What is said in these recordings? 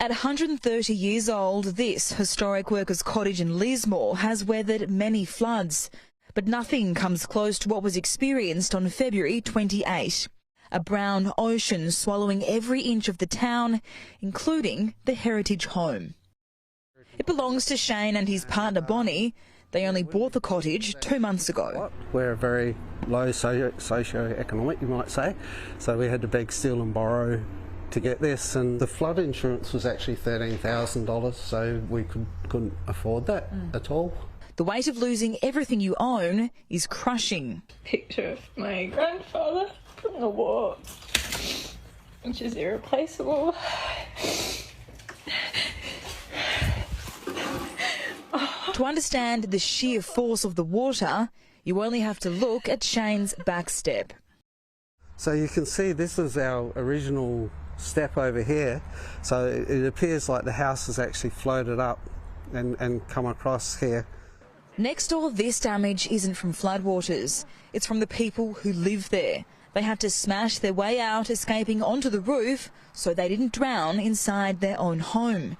At 130 years old, this historic workers' cottage in Lismore has weathered many floods, but nothing comes close to what was experienced on February 28. A brown ocean swallowing every inch of the town, including the heritage home. It belongs to Shane and his partner Bonnie. They only bought the cottage 2 months ago. We're very low socio-economic, you might say, so we had to beg, steal and borrow to get this, and the flood insurance was actually $13,000, so we couldn't afford that at all. The weight of losing everything you own is crushing. Picture of my grandfather from the war, which is irreplaceable. To understand the sheer force of the water, you only have to look at Shane's back step. So you can see this is our original step over here, so it appears like the house has actually floated up and come across here. Next door, this damage isn't from floodwaters, it's from the people who live there. They had to smash their way out, escaping onto the roof so they didn't drown inside their own home.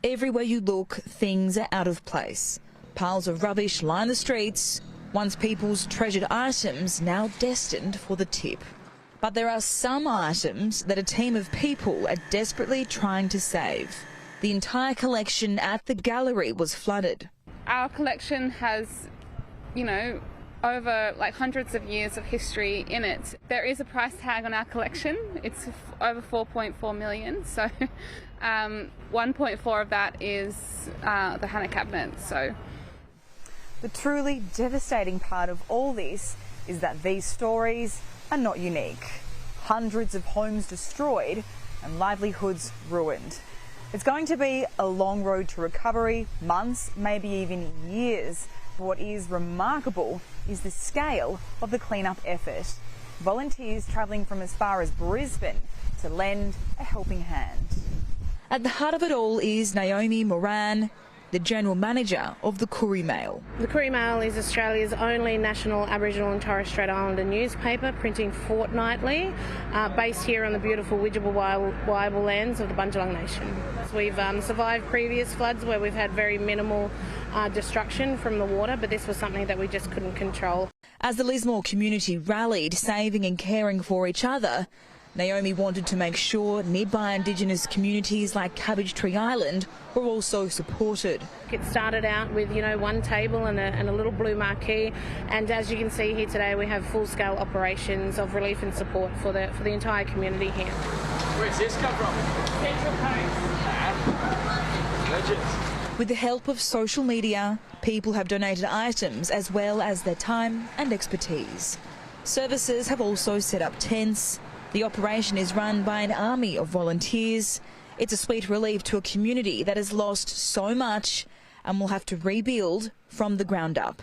Everywhere you look, things are out of place. Piles of rubbish line the streets, once people's treasured items now destined for the tip. But there are some items that a team of people are desperately trying to save. The entire collection at the gallery was flooded. Our collection has, over hundreds of years of history in it. There is a price tag on our collection. It's over 4.4 million, so 1.4 of that is the Hannah cabinet. So the truly devastating part of all this is that these stories are not unique. Hundreds of homes destroyed and livelihoods ruined. It's going to be a long road to recovery, months, maybe even years. But what is remarkable is the scale of the clean-up effort. Volunteers travelling from as far as Brisbane to lend a helping hand. At the heart of it all is Naomi Moran, the General Manager of the Courier Mail. The Courier Mail is Australia's only national Aboriginal and Torres Strait Islander newspaper, printing fortnightly, based here on the beautiful Widjabul lands of the Bundjalung Nation. We've survived previous floods where we've had very minimal destruction from the water, but this was something that we just couldn't control. As the Lismore community rallied, saving and caring for each other, Naomi wanted to make sure nearby Indigenous communities like Cabbage Tree Island were also supported. It started out with, one table and a little blue marquee, and as you can see here today, we have full-scale operations of relief and support for the entire community here. Where's this come from? Central Coast. With the help of social media, people have donated items as well as their time and expertise. Services have also set up tents. The operation is run by an army of volunteers. It's a sweet relief to a community that has lost so much and will have to rebuild from the ground up.